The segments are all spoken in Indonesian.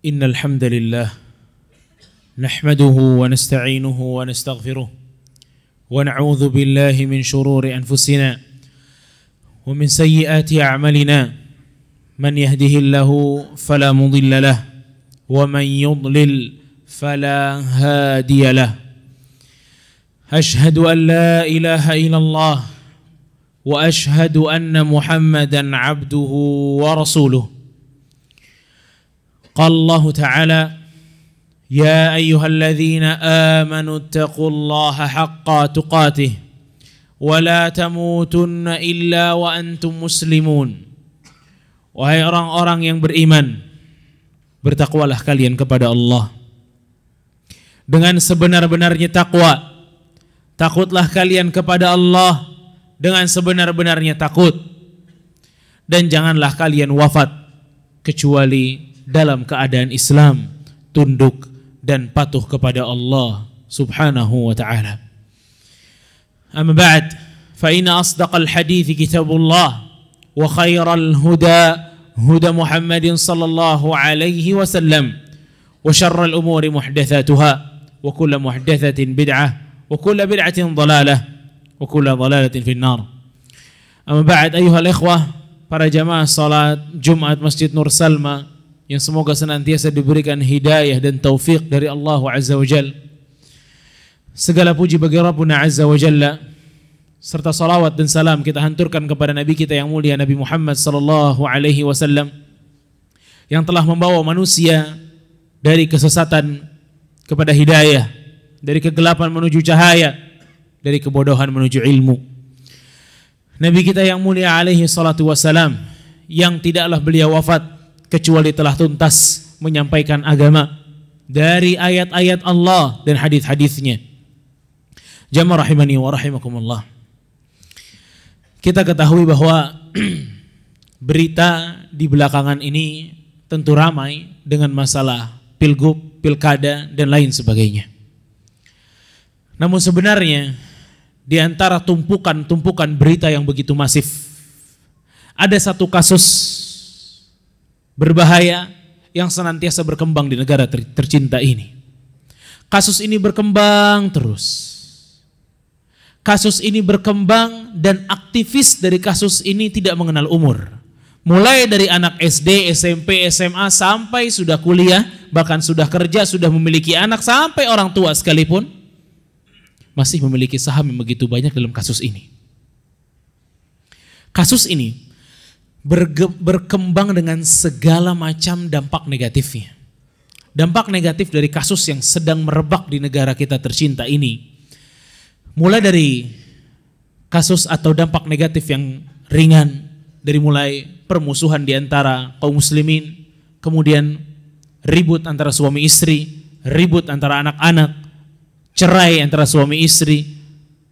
إن الحمد لله نحمده ونستعينه ونستغفره ونعوذ بالله من شرور أنفسنا ومن سيئات أعمالنا من يهده الله فلا مضل له ومن يضلل فلا هادي له أشهد أن لا إله إلا الله وأشهد أن محمدا عبده ورسوله قال الله تعالى يا أيها الذين آمنوا اتقوا الله حق تقاته ولا تموتن إلا وأنتم مسلمون. Wahai orang-orang yang beriman, bertakwalah kalian kepada Allah dengan sebenar-benarnya takwa. Takutlah kalian kepada Allah dengan sebenar-benarnya takut, dan janganlah kalian wafat kecuali dalam keadaan Islam, tunduk dan patuh kepada Allah subhanahu wa ta'ala. Amma ba'd, fa inna asdaqal hadithi kitabullah wa khairal huda huda Muhammadin sallallahu alaihi wasallam wa syarral umuri muhdathatuha wa kullu muhdathatin bid'ah wa kullu bid'atin dhalalah wa kullu dhalalatin finnar. Amma ba'd, ayuhal ikhwah, para jamaah salat Jumat Masjid Nur Salma yang semoga senantiasa diberikan hidayah dan taufik dari Allah Azza wa Jalla. Segala puji bagi Rabbuna Azza wa Jalla, serta salawat dan salam kita hanturkan kepada Nabi kita yang mulia, Nabi Muhammad sallallahu alaihi wasallam, yang telah membawa manusia dari kesesatan kepada hidayah, dari kegelapan menuju cahaya, dari kebodohan menuju ilmu. Nabi kita yang mulia alaihi salatu wassalam, yang tidaklah beliau wafat kecuali telah tuntas menyampaikan agama dari ayat-ayat Allah dan hadis-hadisnya. Jamaah rahimani wa rahimakumullah. Kita ketahui bahwa berita di belakangan ini tentu ramai dengan masalah pilgub, pilkada dan lain sebagainya. Namun sebenarnya di antara tumpukan-tumpukan berita yang begitu masif, ada satu kasus berbahaya yang senantiasa berkembang di negara tercinta ini. Kasus ini berkembang terus. Kasus ini berkembang dan aktivis dari kasus ini tidak mengenal umur. Mulai dari anak SD, SMP, SMA sampai sudah kuliah, bahkan sudah kerja, sudah memiliki anak, sampai orang tua sekalipun masih memiliki saham yang begitu banyak dalam kasus ini. Kasus ini berkembang dengan segala macam dampak negatifnya. Dampak negatif dari kasus yang sedang merebak di negara kita tercinta ini, mulai dari kasus atau dampak negatif yang ringan, dari mulai permusuhan di antara kaum muslimin, kemudian ribut antara suami istri, ribut antara anak-anak, cerai antara suami istri,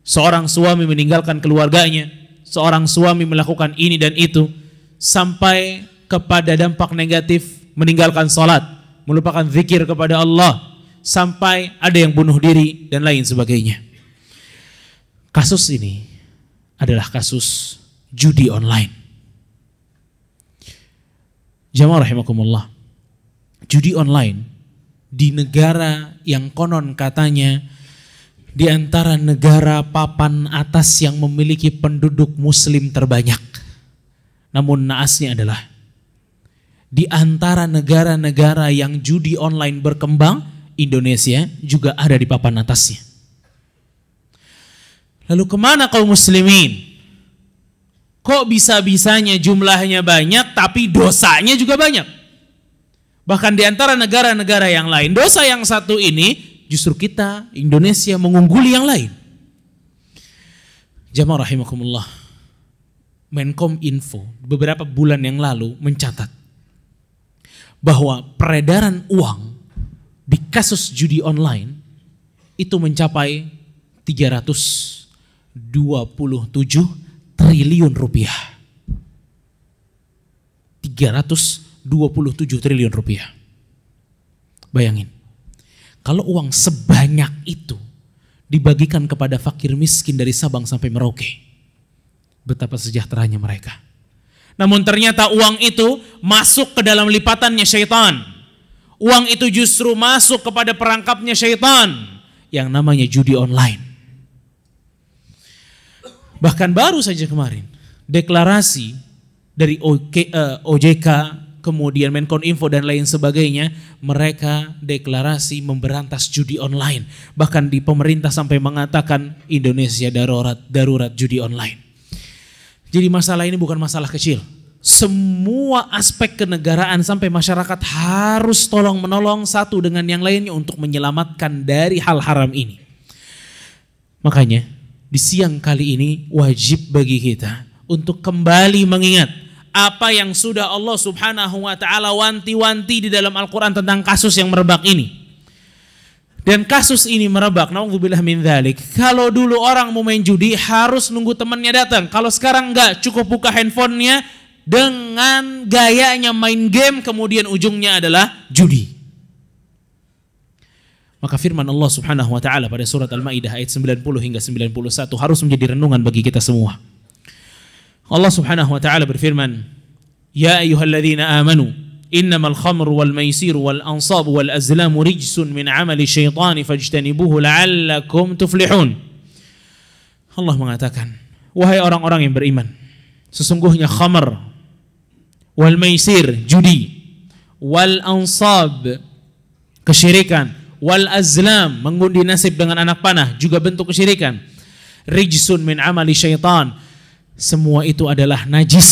seorang suami meninggalkan keluarganya, seorang suami melakukan ini dan itu, sampai kepada dampak negatif meninggalkan salat, melupakan zikir kepada Allah, sampai ada yang bunuh diri dan lain sebagainya. Kasus ini adalah kasus judi online. Jamaah rahimakumullah, judi online di negara yang konon katanya di antara negara papan atas yang memiliki penduduk muslim terbanyak. Namun naasnya adalah di antara negara-negara yang judi online berkembang, Indonesia juga ada di papan atasnya. Lalu kemana kaum muslimin? Kok bisa-bisanya jumlahnya banyak tapi dosanya juga banyak? Bahkan di antara negara-negara yang lain, dosa yang satu ini justru kita, Indonesia, mengungguli yang lain. Jamaah rahimakumullah, Menkom Info beberapa bulan yang lalu mencatat bahwa peredaran uang di kasus judi online itu mencapai 327 triliun rupiah. 327 triliun rupiah. Bayangin, kalau uang sebanyak itu dibagikan kepada fakir miskin dari Sabang sampai Merauke, betapa sejahteranya mereka. Namun ternyata uang itu masuk ke dalam lipatannya syaitan. Uang itu justru masuk kepada perangkapnya syaitan yang namanya judi online. Bahkan baru saja kemarin deklarasi dari OJK, kemudian Menkominfo dan lain sebagainya, mereka deklarasi memberantas judi online. Bahkan di pemerintah sampai mengatakan Indonesia darurat judi online. Jadi masalah ini bukan masalah kecil. Semua aspek kenegaraan sampai masyarakat harus tolong menolong satu dengan yang lainnya untuk menyelamatkan dari hal haram ini. Makanya di siang kali ini wajib bagi kita untuk kembali mengingat apa yang sudah Allah Subhanahu wa taala wanti-wanti di dalam Al-Qur'an tentang kasus yang merebak ini. Dan kasus ini merebak, naudzubillah min dzalik. Kalau dulu orang mau main judi harus nunggu temannya datang. Kalau sekarang enggak, cukup buka handphonenya dengan gayanya main game, kemudian ujungnya adalah judi. Maka firman Allah Subhanahu wa taala pada surat Al-Maidah ayat 90 hingga 91 harus menjadi renungan bagi kita semua. Allah Subhanahu wa taala berfirman, "Ya ayyuhalladzina amanu, innamal khamru wal maisiru wal ansabu wal azlamu rijsun min 'amali syaitani fajtanibuhu la'allakum tuflihun." Allah mengatakan, wahai orang-orang yang beriman, sesungguhnya khamr, wal maisir, judi, wal ansab, kesyirikan, wal azlam, mengundi nasib dengan anak panah, juga bentuk kesyirikan, rijsun min 'amali syaitan, semua itu adalah najis,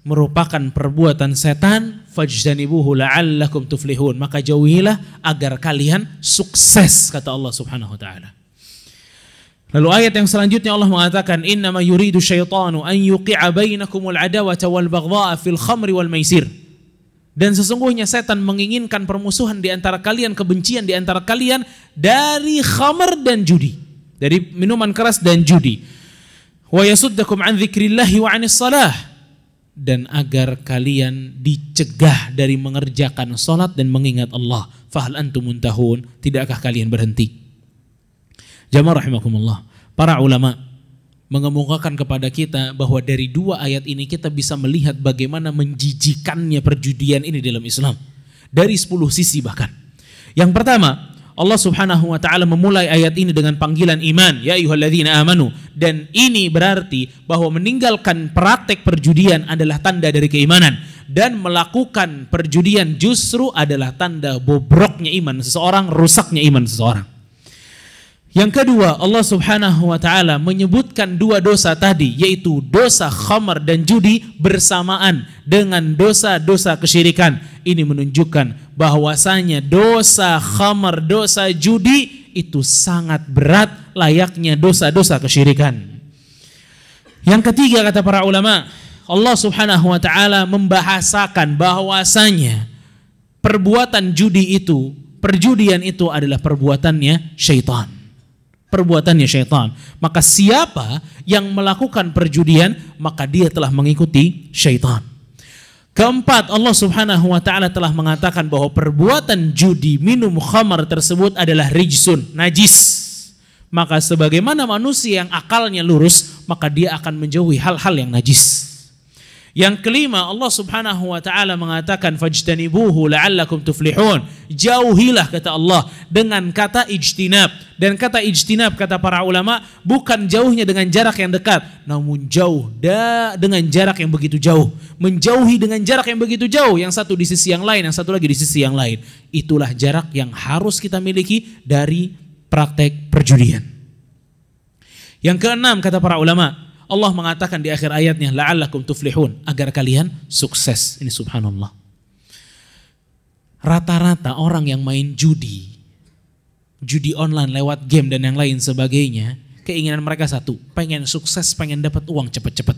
merupakan perbuatan setan, fajtanibuhu la'allakum tuflihun, maka jauhilah agar kalian sukses, kata Allah Subhanahu wa taala. Lalu ayat yang selanjutnya Allah mengatakan, innama yuridu syaitanu an yuqi'a bainakumul adawata wal baghdha'a fil khamri wal maisir. Dan sesungguhnya setan menginginkan permusuhan di antara kalian, kebencian di antara kalian dari khamr dan judi, dari minuman keras dan judi. Wa yasuddakum an dzikrillahi wa 'anis shalah, dan agar kalian dicegah dari mengerjakan salat dan mengingat Allah. Fahal antum muntahun, tidakkah kalian berhenti? Jamaah rahimakumullah, para ulama mengemukakan kepada kita bahwa dari dua ayat ini kita bisa melihat bagaimana menjijikannya perjudian ini dalam Islam dari 10 sisi bahkan. Yang pertama, Allah Subhanahu wa taala memulai ayat ini dengan panggilan iman, ya ayyuhalladzina amanu, dan ini berarti bahwa meninggalkan praktek perjudian adalah tanda dari keimanan, dan melakukan perjudian justru adalah tanda bobroknya iman seseorang, rusaknya iman seseorang. Yang kedua, Allah Subhanahu wa taala menyebutkan dua dosa tadi, yaitu dosa khamar dan judi bersamaan dengan dosa-dosa kesyirikan. Ini menunjukkan bahwasanya dosa khamar, dosa judi itu sangat berat, layaknya dosa-dosa kesyirikan. Yang ketiga, kata para ulama, Allah Subhanahu wa taala membahasakan bahwasanya perbuatan judi itu, perjudian itu adalah perbuatannya syaitan. Perbuatannya syaitan. Maka siapa yang melakukan perjudian, maka dia telah mengikuti syaitan. Keempat, Allah Subhanahu wa taala telah mengatakan bahwa perbuatan judi, minum khamar tersebut adalah rijsun, najis. Maka sebagaimana manusia yang akalnya lurus, maka dia akan menjauhi hal-hal yang najis. Yang kelima, Allah Subhanahu wa taala mengatakan fajtanibuhu la'allakum tuflihun. Jauhilah, kata Allah, dengan kata ijtinab. Dan kata ijtinab, kata para ulama, bukan jauhnya dengan jarak yang dekat, namun jauh dengan jarak yang begitu jauh. Menjauhi dengan jarak yang begitu jauh, yang satu di sisi yang lain, yang satu lagi di sisi yang lain. Itulah jarak yang harus kita miliki dari praktek perjudian. Yang keenam, kata para ulama, Allah mengatakan di akhir ayatnya la'allakum tuflihun, agar kalian sukses. Ini subhanallah. Rata-rata orang yang main judi online lewat game dan yang lain sebagainya, keinginan mereka satu, pengen sukses, pengen dapat uang cepat-cepat.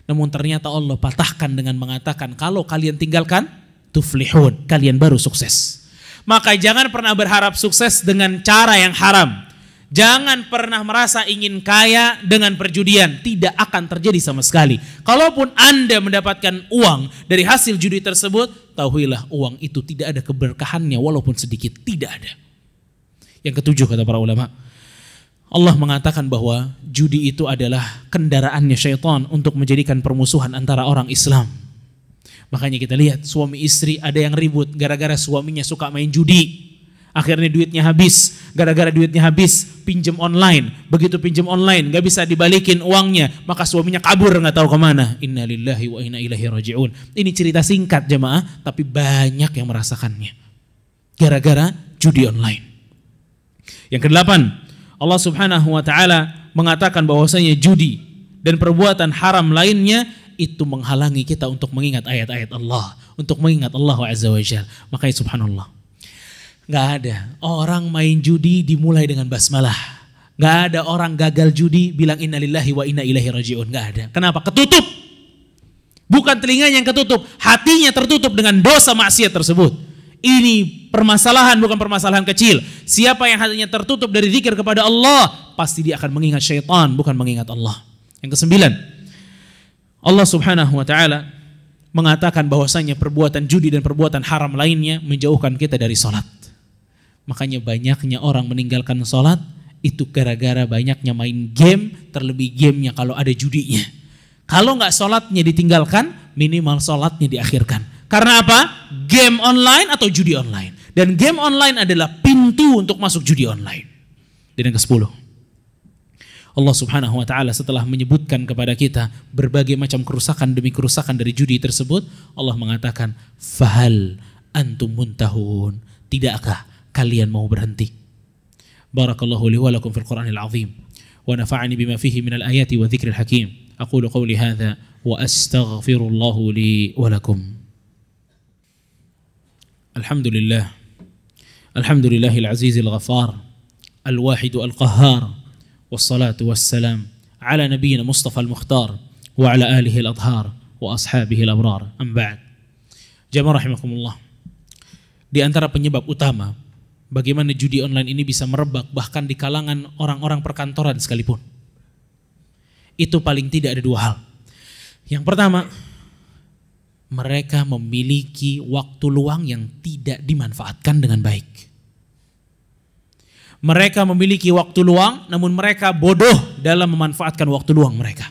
Namun ternyata Allah patahkan dengan mengatakan, kalau kalian tinggalkan tuflihun, kalian baru sukses. Maka jangan pernah berharap sukses dengan cara yang haram. Jangan pernah merasa ingin kaya dengan perjudian, tidak akan terjadi sama sekali. Kalaupun Anda mendapatkan uang dari hasil judi tersebut, tahuilah uang itu tidak ada keberkahannya walaupun sedikit, tidak ada. Yang ketujuh, kata para ulama, Allah mengatakan bahwa judi itu adalah kendaraannya syaitan untuk menjadikan permusuhan antara orang Islam. Makanya kita lihat suami istri ada yang ribut gara-gara suaminya suka main judi. Akhirnya duitnya habis. Gara-gara duitnya habis, pinjam online. Begitu pinjam online, gak bisa dibalikin uangnya, maka suaminya kabur gak tahu kemana. Inna lillahi wa inna ilaihi raji'un. Ini cerita singkat jemaah, tapi banyak yang merasakannya. Gara-gara judi online. Yang kedelapan, Allah subhanahu wa ta'ala mengatakan bahwasanya judi dan perbuatan haram lainnya itu menghalangi kita untuk mengingat ayat-ayat Allah, untuk mengingat Allah Azza wa Jalla. Makanya subhanallah, gak ada orang main judi dimulai dengan basmalah. Gak ada orang gagal judi bilang innalillahi wa inna ilaihi raji'un. Gak ada. Kenapa? Ketutup. Bukan telinganya yang ketutup, hatinya tertutup dengan dosa maksiat tersebut. Ini permasalahan, bukan permasalahan kecil. Siapa yang hatinya tertutup dari zikir kepada Allah, pasti dia akan mengingat syaitan, bukan mengingat Allah. Yang kesembilan, Allah subhanahu wa ta'ala mengatakan bahwasanya perbuatan judi dan perbuatan haram lainnya menjauhkan kita dari sholat. Makanya banyaknya orang meninggalkan sholat itu gara-gara banyaknya main game, terlebih gamenya kalau ada judinya. Kalau nggak sholatnya ditinggalkan, minimal sholatnya diakhirkan. Karena apa? Game online atau judi online. Dan game online adalah pintu untuk masuk judi online. Dan yang ke-10, Allah subhanahu wa ta'ala setelah menyebutkan kepada kita berbagai macam kerusakan demi kerusakan dari judi tersebut, Allah mengatakan, fahal antum muntahun, tidakkah kalian mau berhenti? Barakallahu li wa lakum fil Qur'anil azim wa nafa'ani bima fihi minal ayati wa dzikril hakim. Aqulu qawli hadza wa astaghfirullahu li wa lakum. Alhamdulillah, alhamdulillahil azizil ghafar, al-wahidu al-qahhar, wassalatu wassalam ala nabiyyina Mustafa al-Mukhtar wa ala alihi al-adhar wa ashabihi al-abrar. Amba'd. Jamaah rahimakumullah. Di antara penyebab utama bagaimana judi online ini bisa merebak bahkan di kalangan orang-orang perkantoran sekalipun, itu paling tidak ada dua hal. Yang pertama, mereka memiliki waktu luang yang tidak dimanfaatkan dengan baik. Mereka memiliki waktu luang, namun mereka bodoh dalam memanfaatkan waktu luang mereka.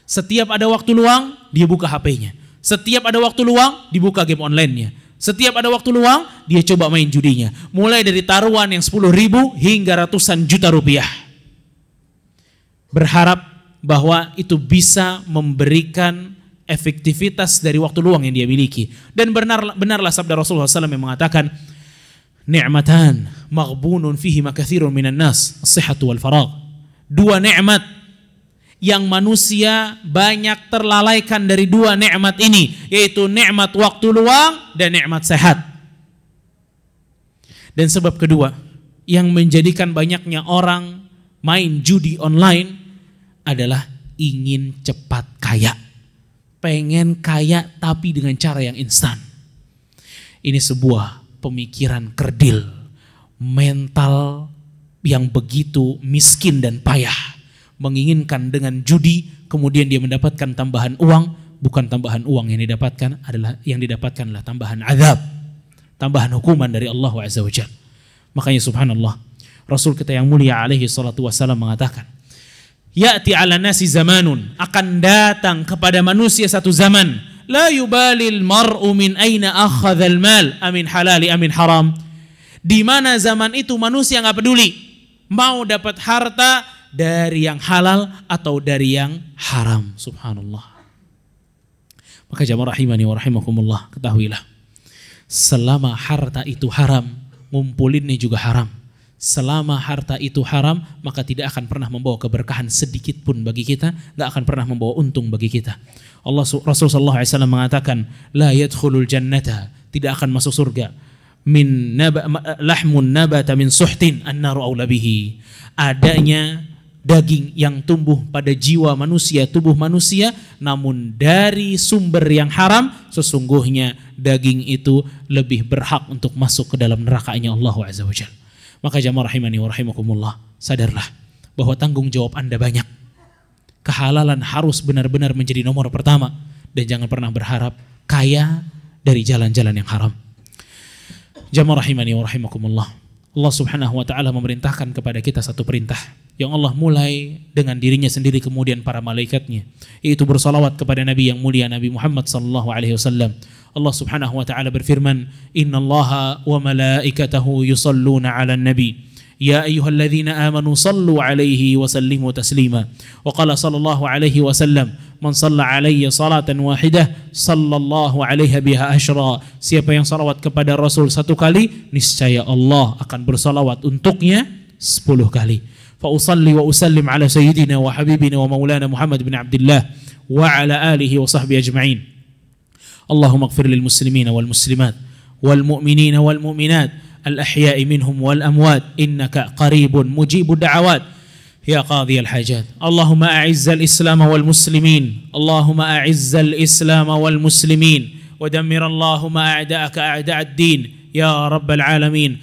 Setiap ada waktu luang, dia buka HP-nya. Setiap ada waktu luang, dibuka game online-nya. Setiap ada waktu luang, dia coba main judinya. Mulai dari taruhan yang 10.000 hingga ratusan juta rupiah. Berharap bahwa itu bisa memberikan efektivitas dari waktu luang yang dia miliki. Dan benarlah sabda Rasulullah SAW yang mengatakan, ni'matan maghbunun fihi makathirun minan nas, as-sihhatu wal faragh. Dua nikmat yang manusia banyak terlalaikan dari dua nikmat ini, yaitu nikmat waktu luang dan nikmat sehat. Dan sebab kedua yang menjadikan banyaknya orang main judi online adalah ingin cepat kaya. Pengen kaya tapi dengan cara yang instan. Ini sebuah pemikiran kerdil, mental yang begitu miskin dan payah, menginginkan dengan judi kemudian dia mendapatkan tambahan uang. Bukan tambahan uang yang didapatkan adalah tambahan azab, tambahan hukuman dari Allah Azza wa Jalla. Makanya subhanallah, Rasul kita yang mulia alaihi salatu wassalam mengatakan, ya'ti ala nasi zamanun, akan datang kepada manusia satu zaman, la yubalil mar'u min aina akhadhal mal amin halali amin haram. Di mana zaman itu manusia enggak peduli mau dapat harta dari yang halal atau dari yang haram. Subhanallah. Maka jamaah rahimani wa rahimakumullah, ketahuilah, selama harta itu haram, ngumpulinnya juga haram. Selama harta itu haram, maka tidak akan pernah membawa keberkahan sedikit pun bagi kita, enggak akan pernah membawa untung bagi kita. Rasulullah sallallahu alaihi wasallam mengatakan, la yadkhulul jannata, tidak akan masuk surga, min lahmun nabata min suhtin an-naru aula bihi. Adanya daging yang tumbuh pada jiwa manusia, tubuh manusia, namun dari sumber yang haram, sesungguhnya daging itu lebih berhak untuk masuk ke dalam nerakanya Allah Azza wa Jalla. Maka jamaah rahimani wa rahimakumullah, sadarlah bahwa tanggung jawab Anda banyak. Kehalalan harus benar-benar menjadi nomor pertama, dan jangan pernah berharap kaya dari jalan-jalan yang haram. Jamaah rahimani wa rahimakumullah, Allah subhanahu wa ta'ala memerintahkan kepada kita satu perintah, yang Allah mulai dengan dirinya sendiri kemudian para malaikatnya, yaitu bersalawat kepada Nabi yang mulia Nabi Muhammad sallallahu alaihi wasallam. Allah Subhanahu wa taala berfirman, "Innallaha wa malaikatahu yusalluna 'alan nabi." Ya ayyuhalladzina amanu sallu alaihi wa sallimu taslima. Wa qala sallallahu alaihi wasallam, man shalla alayya salatan wahidah sallallahu alaiha biha asyra. Siapa yang salawat kepada Rasul satu kali, niscaya Allah akan bersalawat untuknya 10 kali. Fa usalli wa usallim ala sayyidina wa habibina wa maulana Muhammad bin Abdullah wa ala alihi wa sahbihi ajma'in. Allahumma ighfir lil muslimina wal muslimat wal mu'minina wal mu'minat الأحياء منهم والأموات إنك قريب مجيب الدعوات يا قاضي الحاجات. اللهم أعز الإسلام والمسلمين، اللهم أعز الإسلام والمسلمين ودمر اللهم أعداءك أعداء الدين يا رب العالمين.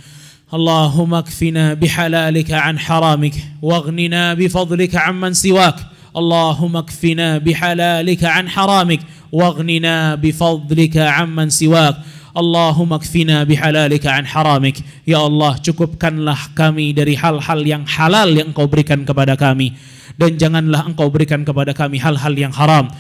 اللهم اكفنا بحلالك عن حرامك واغننا بفضلك عمن سواك. اللهم اكفنا بحلالك عن حرامك واغننا بفضلك عمن سواك. Allahumma kfina bihalalika an haramik. Ya Allah, cukupkanlah kami dari hal-hal yang halal yang Engkau berikan kepada kami, dan janganlah Engkau berikan kepada kami hal-hal yang haram.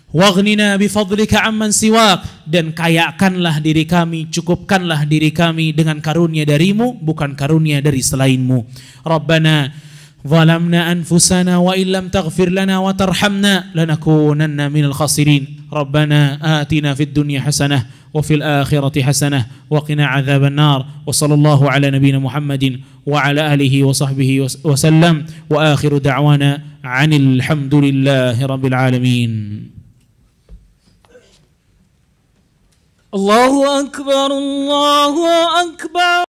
Waghnina bifadlika amman siwak, dan kayakanlah diri kami, cukupkanlah diri kami dengan karunia darimu, bukan karunia dari selainmu. Rabbana ظلمنا أنفسنا وإن لم تغفر لنا وترحمنا لنكونن من الخاسرين. ربنا آتنا في الدنيا حسنة وفي الآخرة حسنة وقنا عذاب النار. وصلى الله على نبينا محمد وعلى آله وصحبه وسلم وآخر دعوانا عن الحمد لله رب العالمين. الله أكبر الله أكبر.